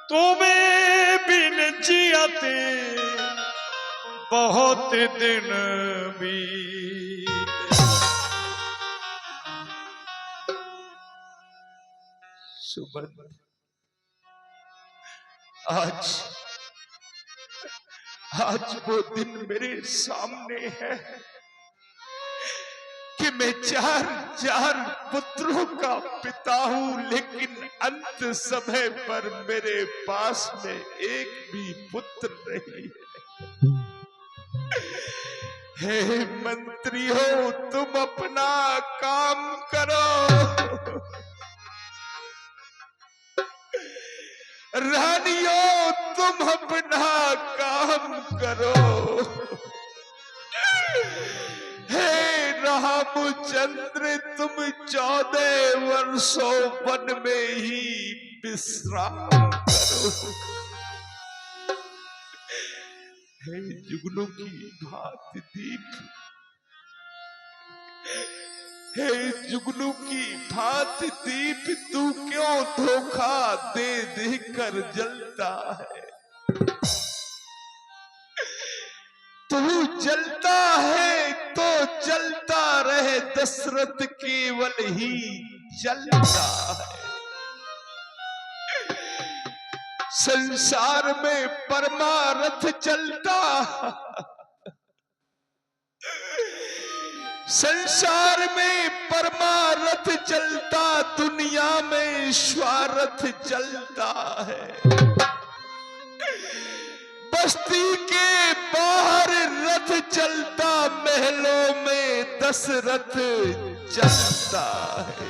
तुम्हें बिन जियाते बहुत दिन बीते। सुबह आज वो दिन मेरे सामने है कि मैं चार पुत्रों का पिता हूं, लेकिन अंत समय पर मेरे पास में एक भी पुत्र नहीं है। हे मंत्री हो, तुम अपना काम करो। रानियों, तुम अपना काम करो। हे रामचंद्र, तुम 14 वर्षों वन में ही विश्राम करो। हे जुगनू की भांति दीप, हे जुगनू की भांति दीप, तू क्यों धोखा दे दे कर जलता है? तू जलता है तो जलता रहे, दशरथ केवल ही जलता है। संसार में परमारथ चलता, संसार में परमारथ चलता, दुनिया में स्वार्थ चलता है। बस्ती के बाहर रथ चलता, महलों में दशरथ चलता है।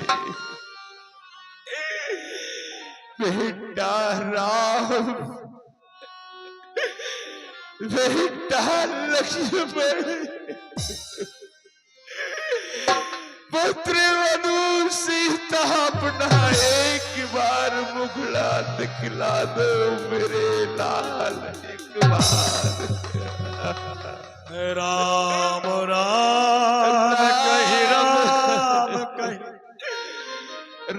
बेटा राम, बेटा लक्ष्मण, पुत्र मनु सीता, अपना एक बार मुखड़ा दिखला दो मेरे लाल, एक बार। राम राम कही, राम कही,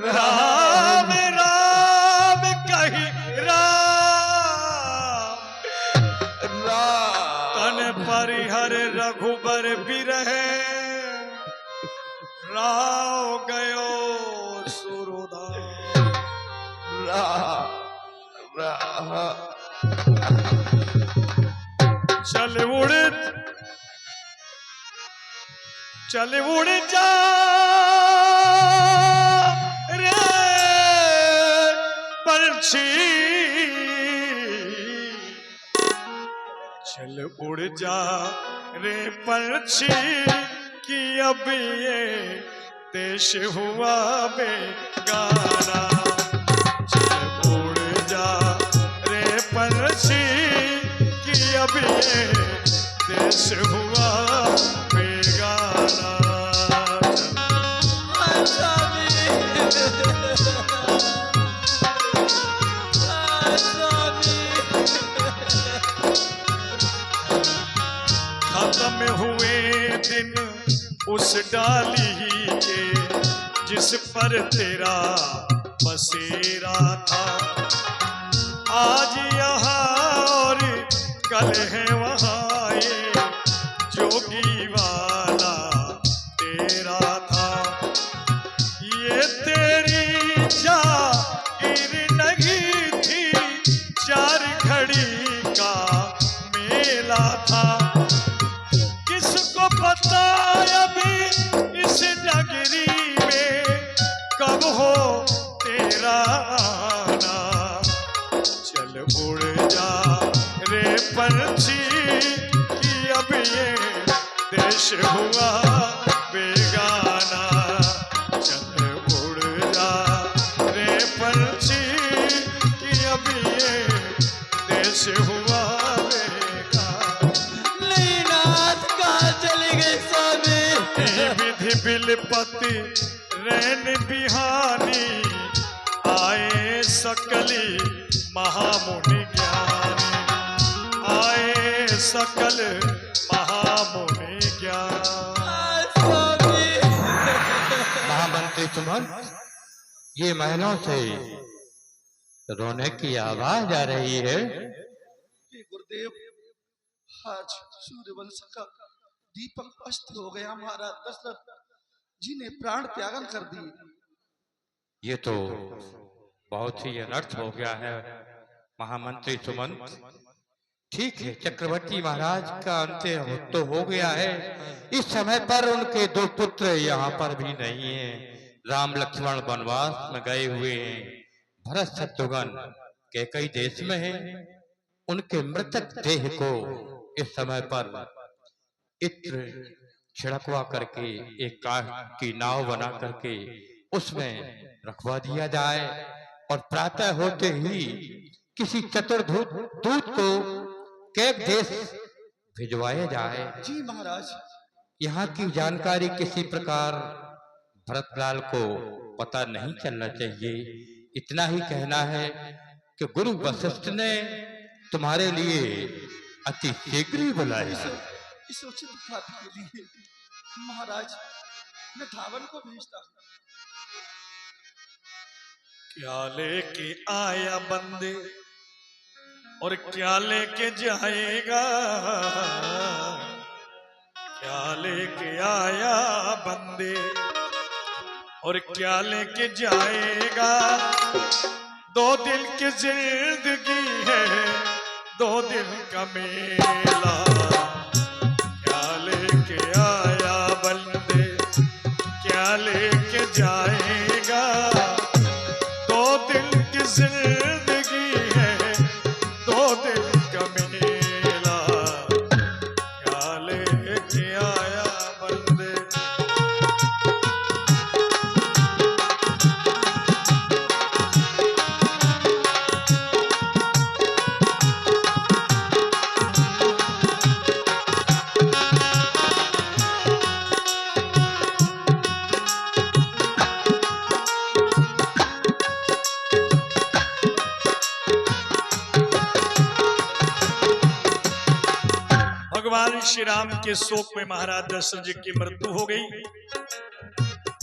राम राम कही, राम राम। तन परिहर रघुबर बिरहे, राव गयो सुरदास। चल उड़ जा रे पंछी, चल उड़ जा रे पंछी, कि अब ये देश हुआ बेगाना। चल उड़ जा रे पंछी, कि अब ये देश हुआ बेगाना। खत्म हुए दिन उस डाली के, जिस पर तेरा बसेरा था। आज यहाँ और कल है वहाँ, ये जोगी वाला तेरा था। ये तेरी जागीर नहीं थी, 4 घड़ी का मेला था। किसको पता अभी इस नगरी में कब हो तेरा आना। चल उड़ जा रे पंछी, कि अब ये देश हुआ बेगाना। चल उड़ जा रे पंछी, कि अब ये देश हुआ बेगाना। लीनाथ कहाँ चली गई स्वामी? विधि बिलपति रैन बिहानी, आए सकली महामुनि ज्ञानी। आए सकल महामुनि ज्ञान। महामंत्री सुमन, ये महलों से रोने की आवाज आ रही है। हे गुरुदेव, आज सूर्यवंश का दीपक अस्त हो गया। महाराज दशरथ जी ने प्राण त्यागन कर दिए। ये तो बहुत ही अनर्थ हो गया है महामंत्री सुमंत। ठीक है, चक्रवर्ती महाराज का अंत्य तो हो गया है। इस समय पर उनके दो पुत्र यहाँ पर भी नहीं हैं। राम लक्ष्मण वनवास में गए हुए हैं। भरत शत्रुघ्न कैकई देश में हैं। उनके मृतक देह को इस समय पर इत्र छिड़कवा करके एक काठ की नाव बना करके उसमें रखवा दिया जाए और प्रातः होते ही किसी चतुर दूत को कैक देश भिजवाया जाए। जी महाराज। यहाँ की जानकारी किसी प्रकार भरतलाल को पता नहीं चलना चाहिए। इतना ही कहना है कि गुरु वशिष्ठ ने तुम्हारे लिए अति शीघ्र ही बुलाया। इस उचित बात के लिए महाराज मैं धावन को भेजता हूँ। क्या लेके आया बंदे और क्या लेके जाएगा, क्या लेके आया बंदे और क्या लेके जाएगा। दो दिन की जिंदगी है, दो दिन का मेला। क्या लेके आया बंदे, क्या लेके जाएगा। दो दिन की जिंदगी है, दो दिन का मेला। क्या लेके आया बंदे। भगवान श्री राम के शोक में महाराज दशरथ जी की मृत्यु हो गई।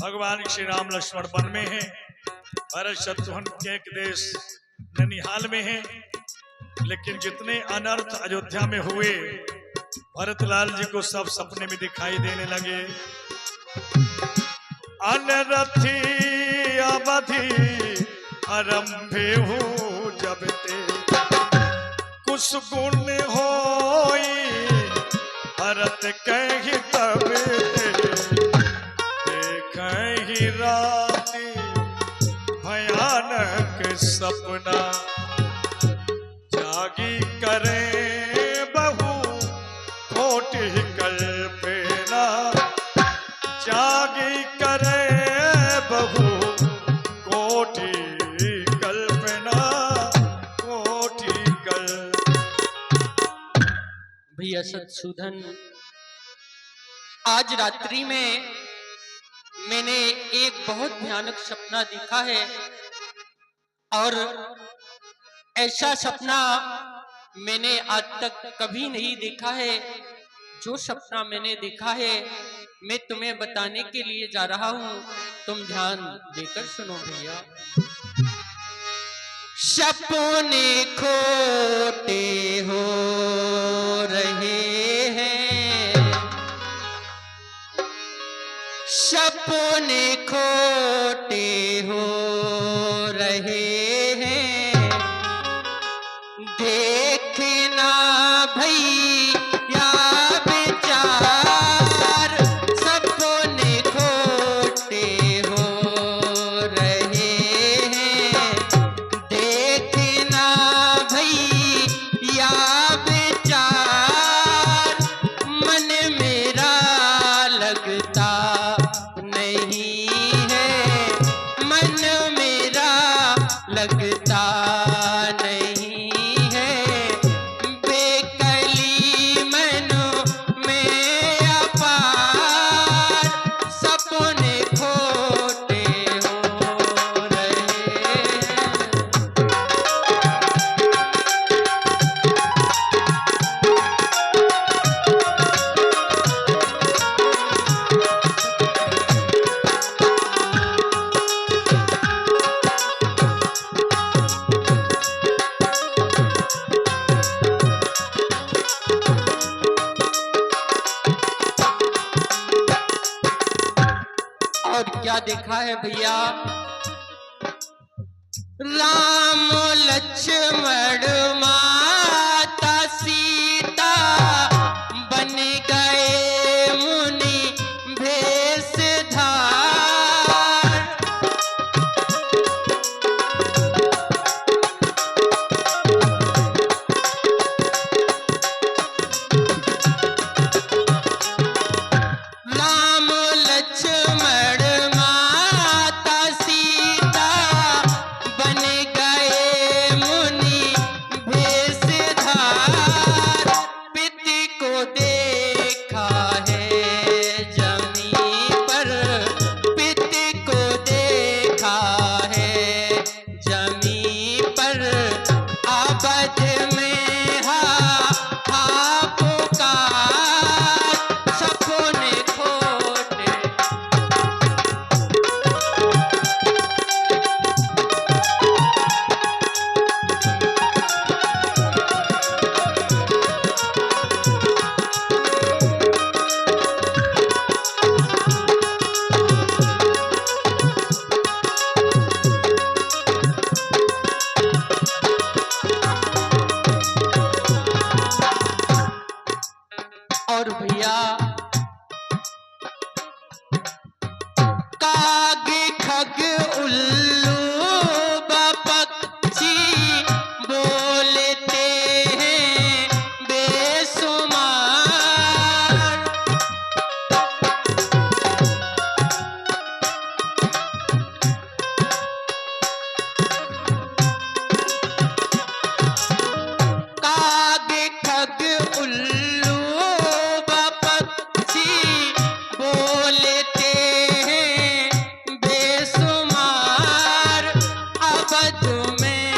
भगवान श्री राम लक्ष्मण वन में हैं। भरत शत्रुघ्न के एक देश ननिहाल में हैं। लेकिन जितने अनर्थ अयोध्या में हुए भरतलाल जी को सब सपने में दिखाई देने लगे। अनरथी अवधि आरंभे हूँ जब ते कुछ गुण होई भरत कही तब देखहि राति भयानक सपना। जागी करे बहु कोटि कल्पना, जागी करे बहु कोटि कल्पना, कोटि भैया शत्रुघ्न, आज रात्रि में मैंने एक बहुत भयानक सपना देखा है और ऐसा सपना मैंने आज तक कभी नहीं देखा है। जो सपना मैंने देखा है मैं तुम्हें बताने के लिए जा रहा हूं, तुम ध्यान देकर सुनो भैया। सपने खोटे हो रहे हैं, सपने खोटे हो रहे हैं, देखना भैया विचार, सपने खोटे हो रहे हैं, देखना भैया विचार, मन मेरा लगता नहीं है, मन मेरा लगता नहीं है, बेकली मन में अपार, सपने खोटे हो रहे हैं। देखा है भैया। राम लक्ष्मण माता सीता बन गए मुनि भेषधार। राम लक्ष्मण माता सीता बन गए मुनि भेषधार। पिता को देखा है जमीन पर, पिता को देखा है जमीन पर। आबद में हा पुकार, सपने खोटे। और भैया काग खग उल्लू पक्षी बोलते हैं बेसुमार। काग खग उल्लू पक्षी बोलते हैं बेसुमार। अवध में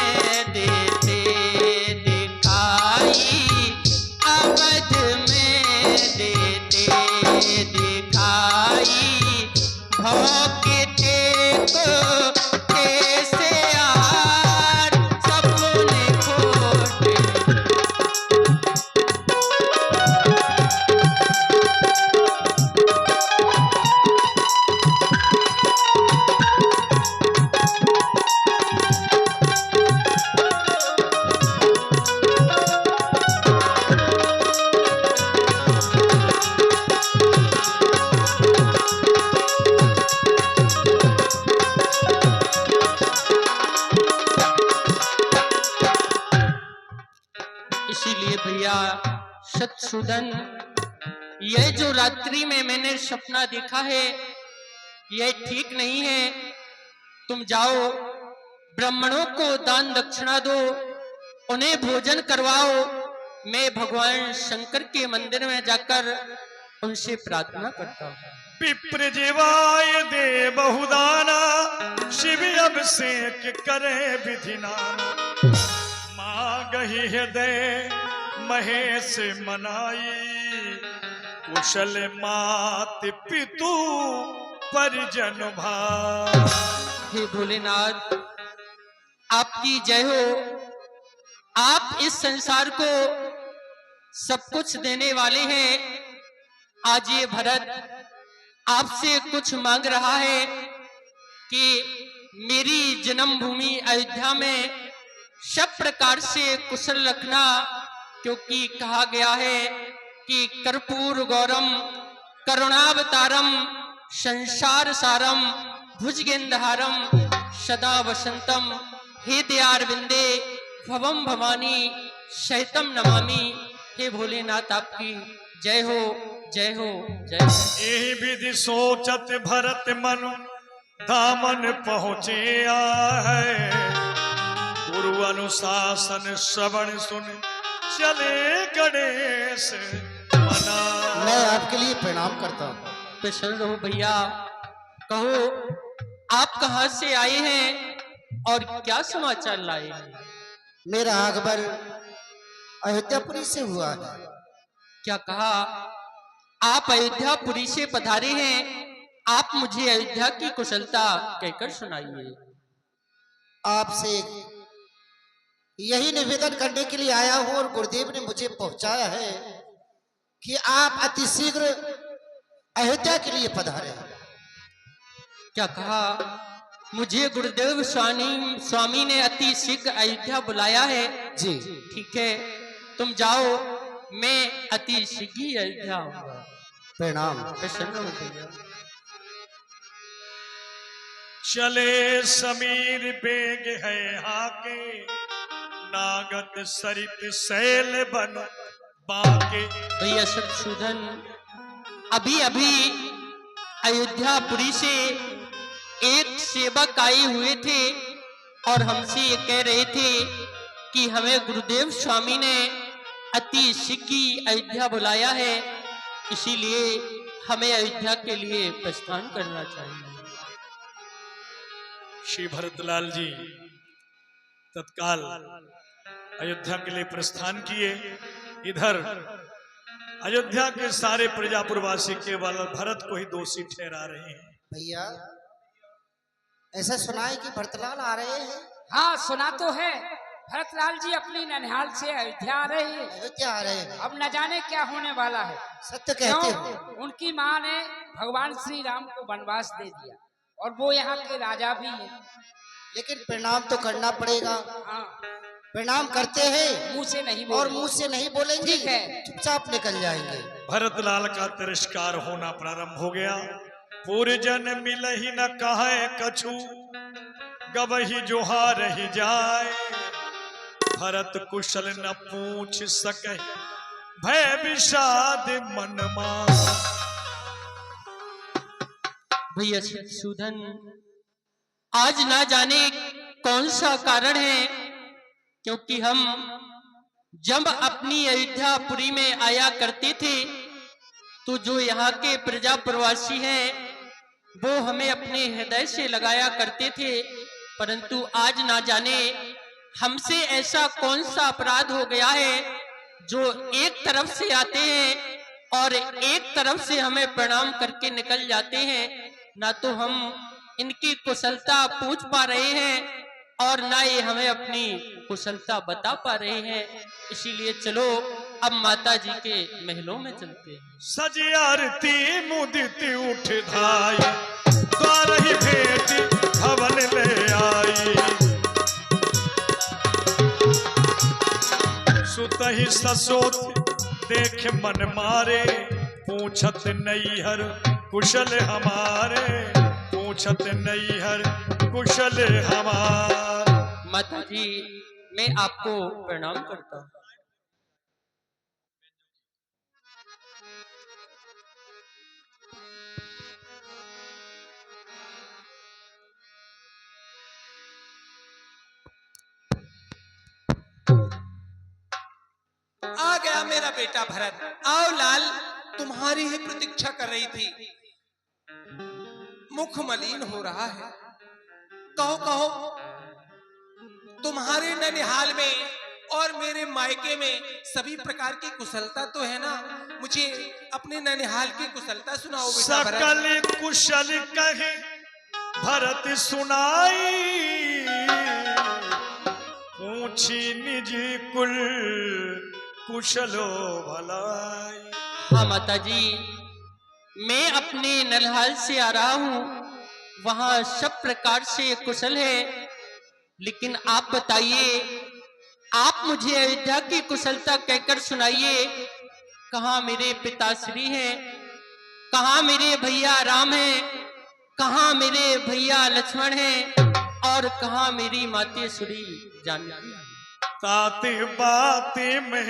देते दिखाई, अवध में देते दिखाई। भौंकते को कैसे यार, सपने खोटे। इसीलिए भैया शत्रुघ्न, यह जो रात्रि में मैंने सपना देखा है यह ठीक नहीं है। तुम जाओ, ब्राह्मणों को दान दक्षिणा दो, उन्हें भोजन करवाओ। मैं भगवान शंकर के मंदिर में जाकर उनसे प्रार्थना करता हूँ। विप्र जीवाय दे बहुदाना, शिव अभिषेक करे विधिना। मांगहि हृदय महेश मनाई, कुशल मात पितु परिजन भाई। हे भोलेनाथ, आपकी जय हो। आप इस संसार को सब कुछ देने वाले हैं। आज ये भरत आपसे कुछ मांग रहा है कि मेरी जन्मभूमि अयोध्या में सब प्रकार से कुशल रखना, क्योंकि कहा गया है कि कर्पूर गौरम करुणावतारम संसार सारम भुजगेंद्रहारम सदा वसंतम हृदयारविंदे भवम भवानी शैतम नमामि। हे भोलेनाथ, आपकी जय हो, जय हो, जय हो। यही विधि सोचत भरत मनु दामन पहुँचे है। गुरु अनुशासन श्रवण सुन चले गणेश मना। मैं आपके लिए प्रणाम करता हूँ। प्रसन्न रहो भैया। कहो, आप कहाँ से आए हैं और क्या समाचार लाए हैं? मेरा आगमन अयोध्यापुरी से हुआ है। क्या कहा? आप अयोध्यापुरी से पधारे हैं। आप मुझे अयोध्या की कुशलता कहकर सुनाइए। आपसे यही निवेदन करने के लिए आया हूं और गुरुदेव ने मुझे पहुंचाया है कि आप अतिशीघ्र अयोध्या के लिए पधारे। क्या कहा? मुझे गुरुदेव स्वामी ने अति शीघ्र अयोध्या बुलाया है। जी ठीक है, तुम जाओ, मैं अति शीघ्र ही अयोध्या आऊंगा। प्रणाम। प्रसन्न हो भैया। चले समीर बेग है हाके, नागत सरित सैल बन बाके। भैया शत्रुधन, अभी अभी अयोध्यापुरी से एक सेवक आए हुए थे और हमसे ये कह रहे थे कि हमें गुरुदेव स्वामी ने अति शीघ्र अयोध्या बुलाया है, इसीलिए हमें अयोध्या के लिए प्रस्थान करना चाहिए। श्री भरतलाल जी तत्काल अयोध्या के लिए प्रस्थान किए। इधर अयोध्या के सारे प्रजापुरवासी केवल भरत को ही दोषी ठहरा रहे हैं। भैया ऐसा सुना है कि भरतलाल आ रहे हैं। हाँ, सुना तो है। भरतलाल जी अपनी ननिहाल से अयोध्या आ रहे हैं। अयोध्या आ रहे हैं। अब न जाने क्या होने वाला है। सत्य कहते हो। उनकी माँ ने भगवान श्री राम को वनवास दे दिया और वो यहाँ के राजा भी हैं। लेकिन प्रणाम तो करना पड़ेगा। हाँ, प्रणाम करते हैं, मुंह से नहीं और बोलेंगे। मुंह से नहीं बोलेंगे। ठीक है। चुपचाप निकल जाएंगे। भरतलाल का तिरस्कार होना प्रारंभ हो गया। पूर्जन मिल ही न कहे कछु, गवही जोहार ही जाए। भरत कुशल न पूछ सके, भय विषाद मन मा। भैया शत्रुधन, आज ना जाने कौन सा कारण है, क्योंकि हम जब अपनी अयोध्यापुरी में आया करते थे तो जो यहाँ के प्रजा प्रवासी हैं वो हमें अपने हृदय से लगाया करते थे, परंतु आज ना जाने हमसे ऐसा कौन सा अपराध हो गया है जो एक तरफ से आते हैं और एक तरफ से हमें प्रणाम करके निकल जाते हैं। ना तो हम इनकी कुशलता पूछ पा रहे हैं और ना ये हमें अपनी कुशलता बता पा रहे हैं। इसीलिए चलो अब माता जी के महलों में चलते हैं। सजी आरती मुदित उठ धाई, द्वार ही भेंट भवन में आई। सुत ही ससोत देख मन मारे, पूछत नैहर कुशल हमारे। पूछत नैहर कुशल हमार। माता जी, मैं आपको प्रणाम करता हूँ। आ गया मेरा बेटा भरत। आओ लाल, तुम्हारी ही प्रतीक्षा कर रही थी। मुख मलिन हो रहा है, कहो कहो, तुम्हारे ननिहाल में और मेरे मायके में सभी प्रकार की कुशलता तो है ना? मुझे अपने ननिहाल की कुशलता सुनाओ बेटा भरत। सकल कुशल कहे भरत सुनाई, पूछी निज कुल कुशलो भलाई। हाँ माता जी, मैं अपने ननिहाल से आ रहा हूँ, वहाँ सब प्रकार से कुशल है, लेकिन आप बताइए, आप मुझे अयोध्या की कुशलता कहकर सुनाइए। कहाँ मेरे पिताश्री हैं, कहाँ मेरे भैया राम हैं, कहाँ मेरे भैया लक्ष्मण हैं, और कहाँ मेरी मातेश्वरी जानकी। ताते बाते में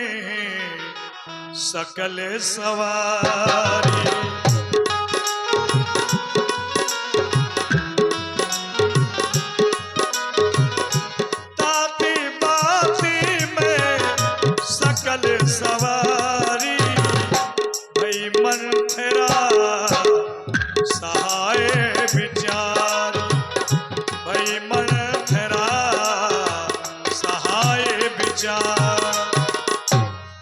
सकल सवारी, ताते बाते में सकल सवारी। भई मन तेरा सहाय विचार, भई मन तेरा सहाय विचार।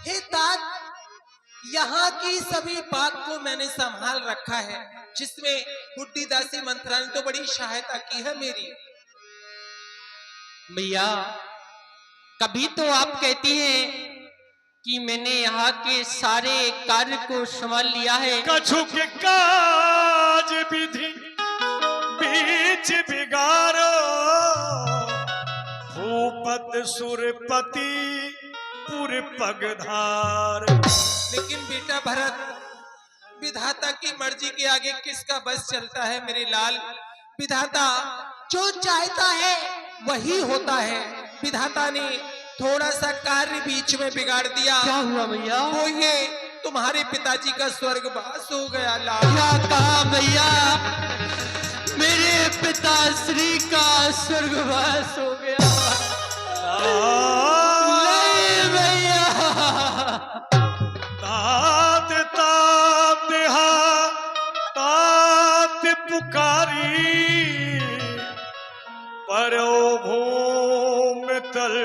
हे तात, यहाँ की सभी बात को मैंने संभाल रखा है, जिसमें बुड्ढी दासी मंत्रा ने तो बड़ी सहायता की है मेरी। भैया, कभी तो आप कहती हैं कि मैंने यहाँ के सारे कार्य को संभाल लिया है, कछु के काज विधि बीच बिगाड़ो भूपत सुरपति पुर पगधार। लेकिन बेटा भरत, विधाता की मर्जी के आगे किसका बस चलता है मेरे लाल। विधाता जो चाहता है वही होता है। विधाता ने थोड़ा सा कार्य बीच में बिगाड़ दिया। क्या हुआ भैया? वो ये तुम्हारे पिताजी का स्वर्गवास हो गया लाल। क्या कहा भैया? मेरे पिताश्री का स्वर्गवास हो गया? नहीं भैया। तात तात हा तात पुकारी परो भूम तल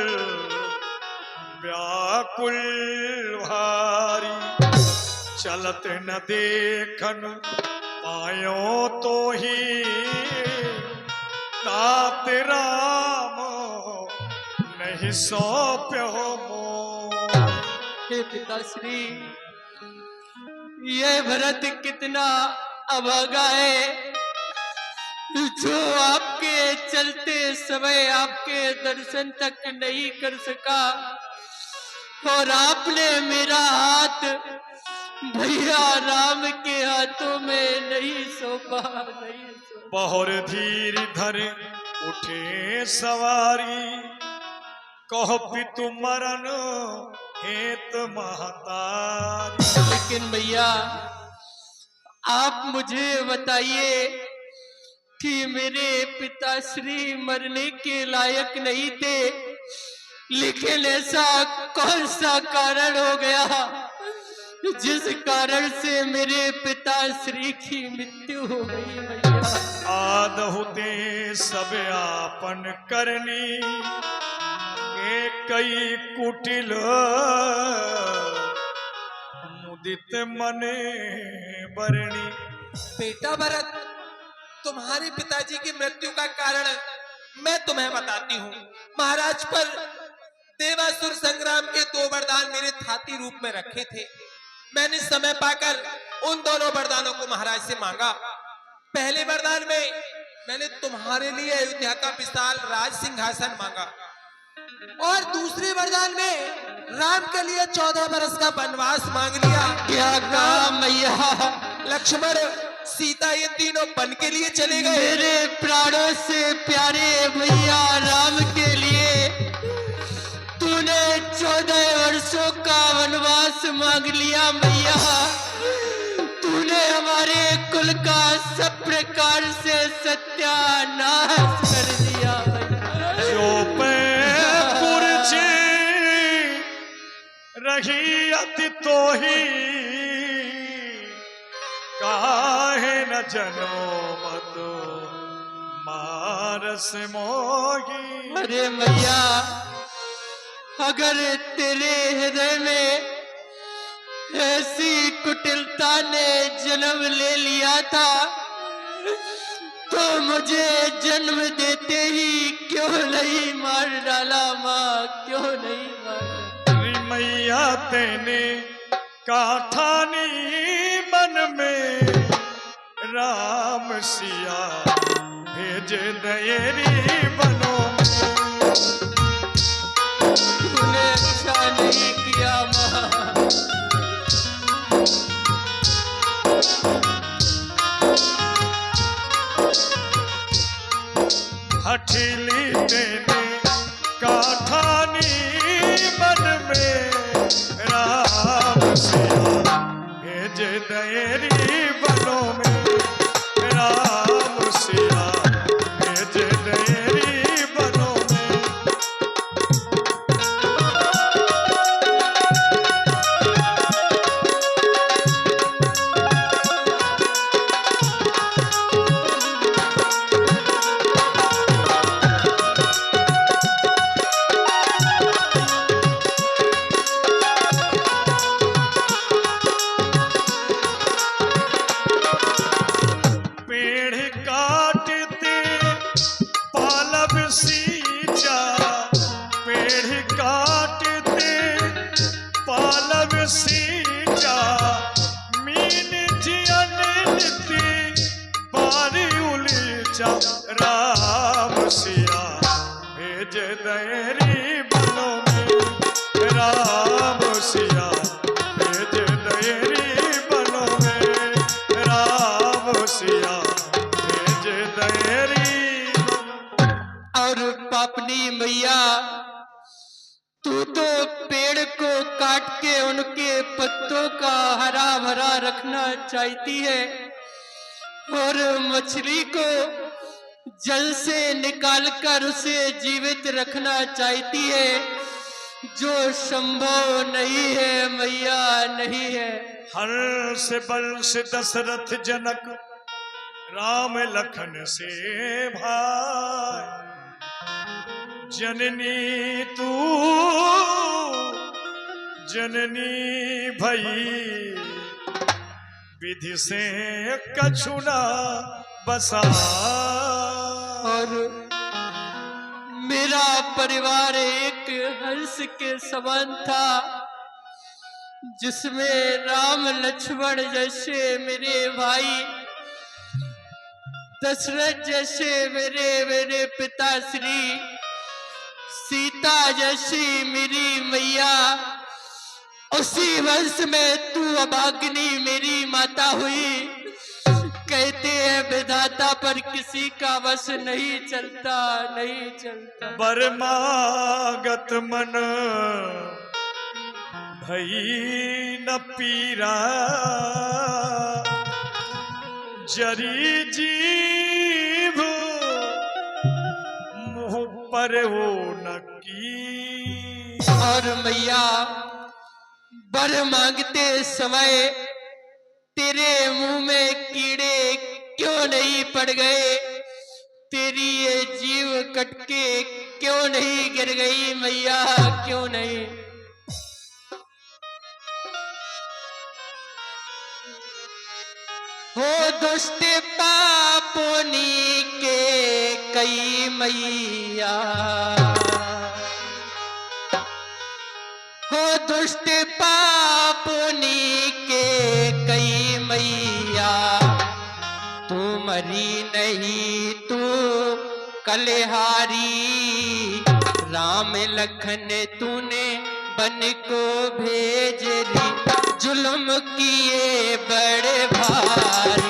व्याकुल भारी। चलत न देखन पायो तो ही तात राम नहीं सौंप्यो मोह। हे पिताश्री, ये भरत कितना अभागा है जो आपके चलते समय आपके दर्शन तक नहीं कर सका, और आपने मेरा हाथ भैया राम के हाथों में नहीं सौंपा, नहीं सौंपा। बहुर धीर धर उठे सवारी कहो पितु मरन हेत महतारी। लेकिन भैया आप मुझे बताइए कि मेरे पिताश्री मरने के लायक नहीं थे, लेकिन ऐसा कौन सा कारण हो गया जिस कारण से मेरे पिताश्री की मृत्यु हो गई भैया? आदहुते सब आपन करनी के कई कुटिल मुदित मने बरणी। बेटा भरत, तुम्हारे पिताजी की मृत्यु का कारण मैं तुम्हें बताती हूँ। महाराज पर देवासुर संग्राम के 2 वरदान मेरे थाती रूप में रखे थे। मैंने समय पाकर उन दोनों वरदानों को महाराज से मांगा। पहले वरदान में मैंने तुम्हारे लिए अयोध्या का विशाल राज सिंहासन मांगा, और दूसरे वरदान में राम के लिए 14 बरस का वनवास मांग लिया। क्या काम भैया? लक्ष्मण सीता ये तीनों बन के लिए चले गए। मेरे प्राणों से प्यारे भैया राम के लिए तूने 14 वर्षों का वनवास मांग लिया भैया। तूने हमारे कुल का सब प्रकार से सत्यानाश कर दिया भैया। जो पे पुरजी रही अति तो ही काहे न जनो मत मारस मोही। अरे भैया, अगर तेरे हृदय में ऐसी कुटिलता ने जन्म ले लिया था तो मुझे जन्म देते ही क्यों नहीं मार डाला? माँ क्यों नहीं मार? मैया तेने काठानी मन में राम सिया भेज दयरी बनो। तूने अच्छा नहीं किया माँ। हठीली तेने काठानी मन में राम सिया भेज दयरी बनो में। राम सिया भेज दयरी बनो में। पेड़ काट राम सिया भेज दयरी बनों में, राम सिया भेज दयरी बनों में, राम सिया भेज दयरी। और पापनी मैया, तू तो पेड़ को काट के उनके पत्तों का हरा भरा रखना चाहती है और मछली को जल से निकालकर उसे जीवित रखना चाहती है, जो संभव नहीं है मैया, नहीं है। हर्ष बल से दशरथ जनक राम लखन से भाई, जननी तू जननी भई, विधि से कछुना बसा। और मेरा परिवार एक हंस के समान था, जिसमें राम लक्ष्मण जैसे मेरे भाई, दशरथ जैसे मेरे पिताश्री, सीता जैसी मेरी मैया, उसी वंश में तू अभागिनी मेरी माता हुई। कहते हैं विधाता पर किसी का वश नहीं चलता, नहीं चलता। बरमागत मन भई न पीरा, जरी जीभ मुंह पर हो न की। और मैया, वर मांगते समय तेरे मुंह में कीड़े क्यों नहीं पड़ गए, तेरी ये जीव कटके क्यों नहीं गिर गई मैया, क्यों नहीं? हो दुष्ट पापोनी के कई मैया, हो दुष्ट पापोनी के कई मैया, तू मरी नहीं तू कलहारी, राम लखन तूने बन को भेज दी, जुल्म किए बड़े भारी।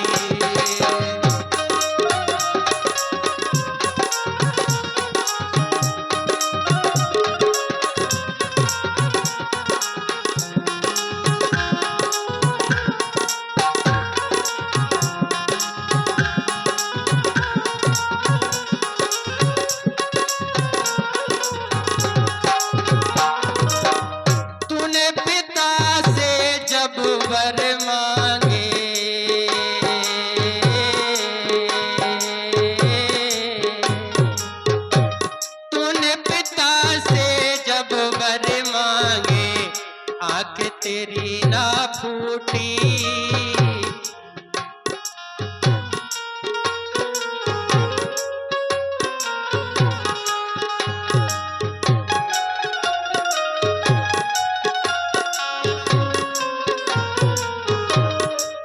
तेरी ना फूटी,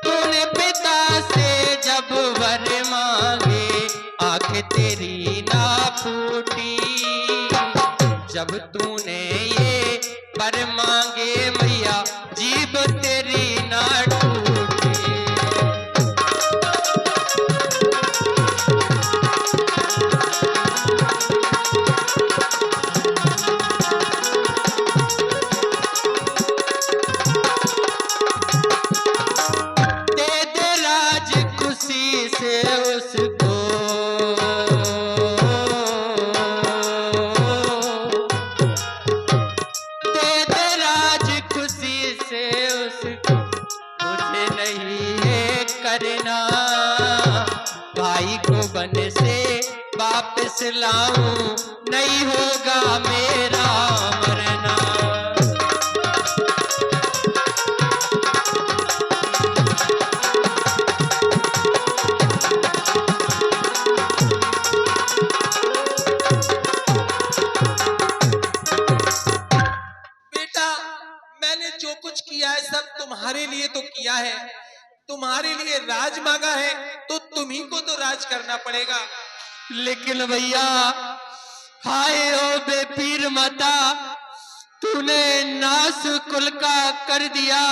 तूने पिता से जब वर मांगे, आंख तेरी ना फूटी, जब तूने ये वर मांगे मैया, जीभ तेरी ना टूटे। दे दे राज खुशी से उसको, करना भाई को बन से वापस लाऊं, नहीं होगा मेरा मरना। बेटा, मैंने जो कुछ किया है सब तुम्हारे लिए तो किया है, तुम्हारे लिए राज मांगा है तो तुम्ही को तो राज करना पड़ेगा। लेकिन भैया हाय ओ बेपीर माता, तूने नास कुल का कर दिया।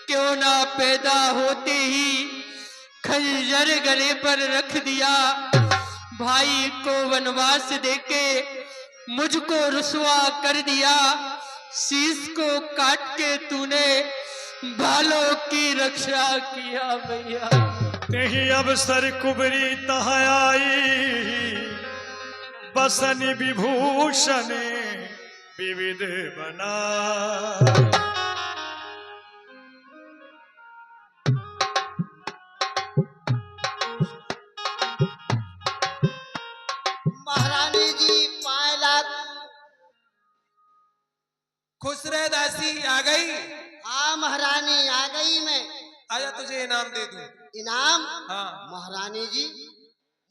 क्यों ना पैदा होते ही खंजर गले पर रख दिया। भाई को वनवास देके मुझको रुसवा कर दिया। शीश को काट के तूने बालों की रक्षा किया भैया। तेहि अवसर कुबरी तह आई, बसन विभूषण विविध बना। महारानी जी पाए लाख। खुश रह दासी, आ गई। हाँ महारानी आ गई मैं। आजा तुझे इनाम दे दूं। इनाम? हाँ महारानी जी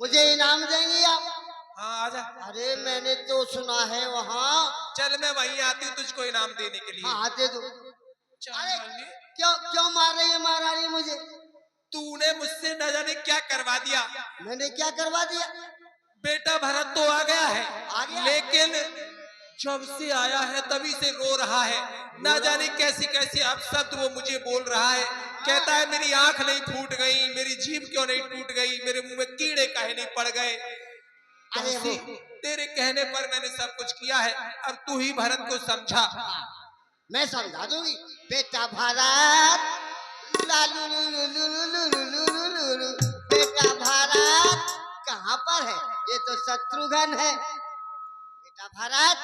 मुझे इनाम देंगी आप? हाँ आजा। अरे मैंने तो सुना है वहाँ। चल मैं वहीं आती हूँ तुझको इनाम देने के लिए। हाँ दे दो। चल अरे मालिनी। क्यों क्यों मार रही है महारानी मुझे? तूने मुझसे न जाने क्या करवा दिया। मैंने क्या करवा दिया? बेटा भरत तो आ गया है, आ गया? लेकिन जब से आया है तभी से रो रहा है। ना जाने कैसी कैसी अपशब्द वो मुझे बोल रहा है। कहता है मेरी आंख नहीं फूट गई, मेरी जीभ क्यों नहीं टूट गई, मेरे मुंह में कीड़े काहे नहीं पड़ गए। अरे दासी, तेरे कहने पर मैंने सब कुछ किया है, अब तू ही भरत को समझा। मैं समझा दूंगी। बेटा भारत लालू लू लू लू लू लू लू लू लू लू। बेटा भारत कहाँ पर है? ये तो शत्रुघ्न है। बेटा भारत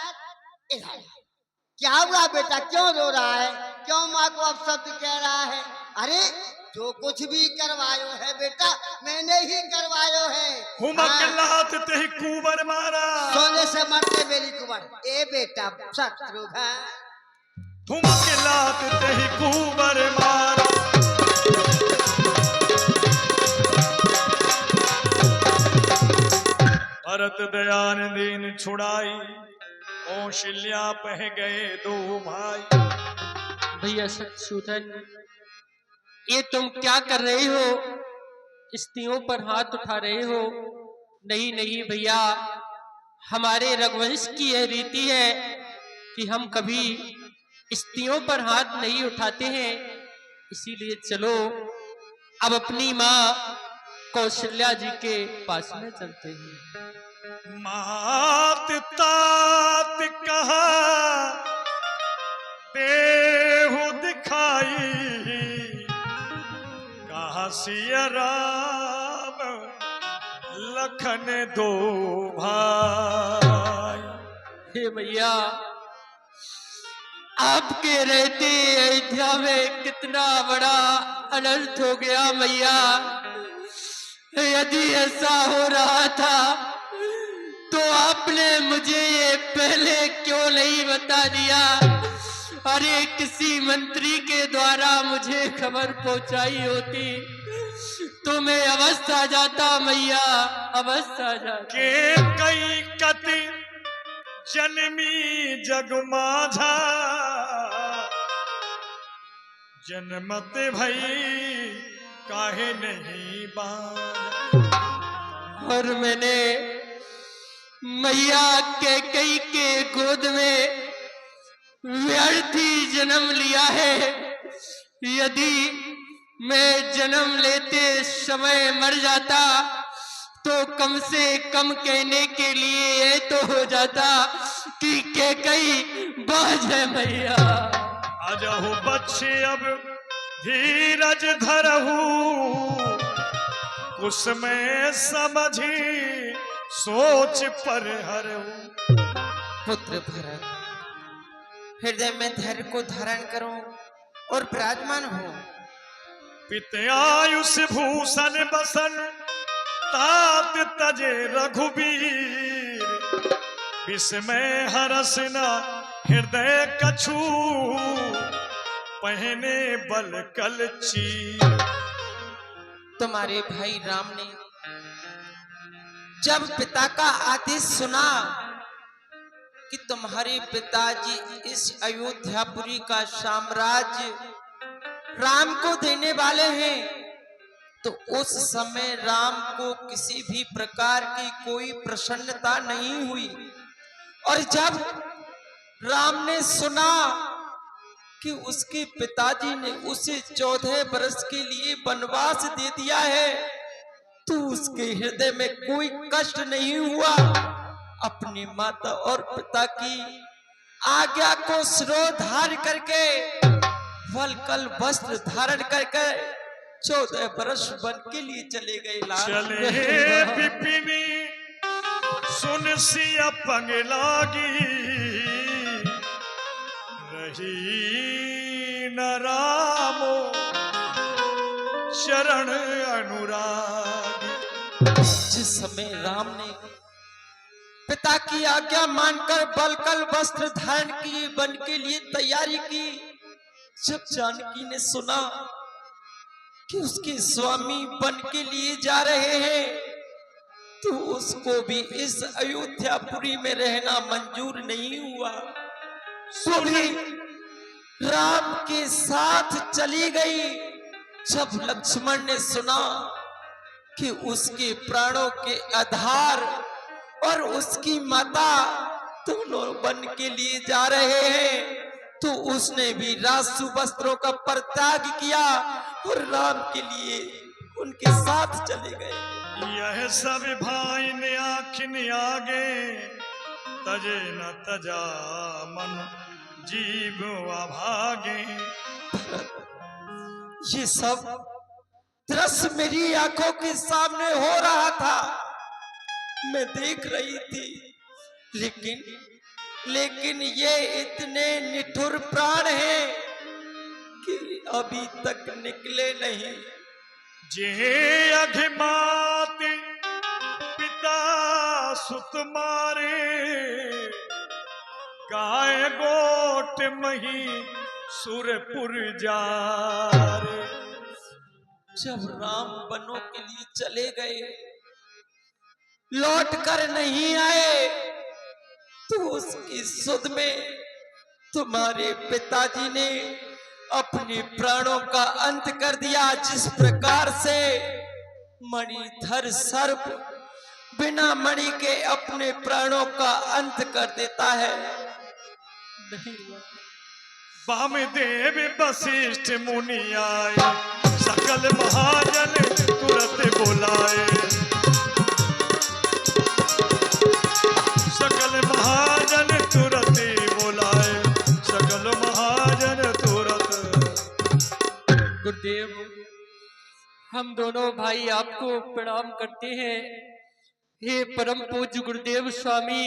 इधर। क्या हुआ बेटा, क्यों रो रहा है? क्यों माँ को अपशब्द कह रहा है? अरे जो कुछ भी करवायो है बेटा मैंने ही करवायो है। हुमकलात तेहि कुंवर मारा, सोने से मरते मेरी कुंवर। ए बेटा शत्रुघ्न, हुमकलात तेहि कुंवर मारा। भरत दयान दीन छुड़ाई, कौशल्या पह गए दो भाई। भैया शत्रुघ्न, ये तुम क्या कर रहे हो? स्त्रियों पर हाथ उठा रहे हो? नहीं नहीं भैया, हमारे रघुवंश की यह रीति है कि हम कभी स्त्रियों पर हाथ नहीं उठाते हैं। इसीलिए चलो अब अपनी माँ कौशल्या जी के पास में चलते हैं। मात तात कहा देहु दिखाई, कहा सिया राम लखन दो भाई। हे भैया, आपके रहते अयोध्या में कितना बड़ा अनर्थ हो गया भैया। यदि ऐसा हो रहा था तो आपने मुझे ये पहले क्यों नहीं बता दिया? अरे किसी मंत्री के द्वारा मुझे खबर पहुंचाई होती तो मैं अवश्य आ जाता भैया, अवश्य आ जाता। के कई कति जन्मी जग माझा, जन्मत भई काहे नहीं बाजा। और मैंने मैया के कई के गोद में व्यर्थी जन्म लिया है। यदि मैं जन्म लेते समय मर जाता तो कम से कम कहने के लिए ये तो हो जाता कि के कई बाज है मैया। अजहु बच्चे अब धीरज धरहु, उसमें समझी सोच पर हरहु। पुत्र भरत, हृदय में धैर्य को धारण करो और विराजमान हो। पितयायुष भूषण बसन तात तजे रघुबीर, विस्मय हरस न हृदय कछु, पहने बल कल चीर। तुम्हारे भाई राम ने जब पिता का आदेश सुना कि तुम्हारे पिताजी इस अयोध्यापुरी का साम्राज्य राम को देने वाले हैं, तो उस समय राम को किसी भी प्रकार की कोई प्रसन्नता नहीं हुई। और जब राम ने सुना कि उसके पिताजी ने उसे 14 वर्ष के लिए वनवास दे दिया है, तो उसके हृदय में कोई कष्ट नहीं हुआ। अपनी माता और पिता की आज्ञा को सिरोधार्य करके वलकल वस्त्र धारण करके 14 वर्ष वन के लिए चले गए। चले विपिनी सुन सिया पंग लागी, रही न रामो शरण अनुरागी। जिस समय राम ने पिता की आज्ञा मानकर बलकल वस्त्र धारण की वन के लिए तैयारी की, जब जानकी ने सुना कि उसके स्वामी वन के लिए जा रहे हैं, तो उसको भी इस अयोध्यापुरी में रहना मंजूर नहीं हुआ। वो भी राम के साथ चली गई। जब लक्ष्मण ने सुना कि उसके प्राणों के आधार और उसकी माता दोनों वन के लिए जा रहे हैं, तो उसने भी रासु वस्त्रों का परित्याग किया और राम के लिए उनके साथ चले गए। यह सब भाई ने आखिन आगे, तजे न तजा मन जीव अभागे। ये सब दृश्य मेरी आंखों के सामने हो रहा था, मैं देख रही थी, लेकिन ये इतने निठुर प्राण हैं कि अभी तक निकले नहीं। जे अघिमात पिता सुत मारे, गाय गोट मही सुरपुर जारे। जब राम वनों के लिए चले गए, लौट कर नहीं आए, तो उसकी सुध में तुम्हारे पिताजी ने अपने प्राणों का अंत कर दिया। जिस प्रकार से मणिधर सर्प बिना मणि के अपने प्राणों का अंत कर देता है। वामदेव वशिष्ठ मुनि आए, सकल महाजन तुरत बुलाए। सकल महाजन तुरत बुलाए, सकल महाजन तुरत। गुरुदेव, हम दोनों भाई आपको प्रणाम करते हैं। हे परम पूज्य गुरुदेव स्वामी,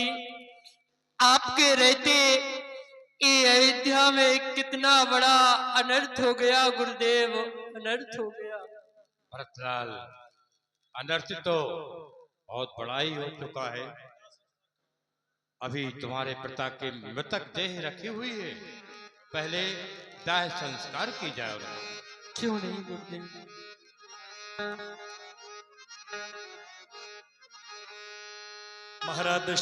आपके रहते ये अयोध्या में कितना बड़ा अनर्थ हो गया गुरुदेव, अनर्थ हो गया। भरतलाल, अनर्थ तो बहुत बड़ा ही हो चुका है। अभी तुम्हारे पिता की मृतक देह रखी हुई है, पहले दाह संस्कार की जाए। क्यों नहीं गुरुदेव? महाराज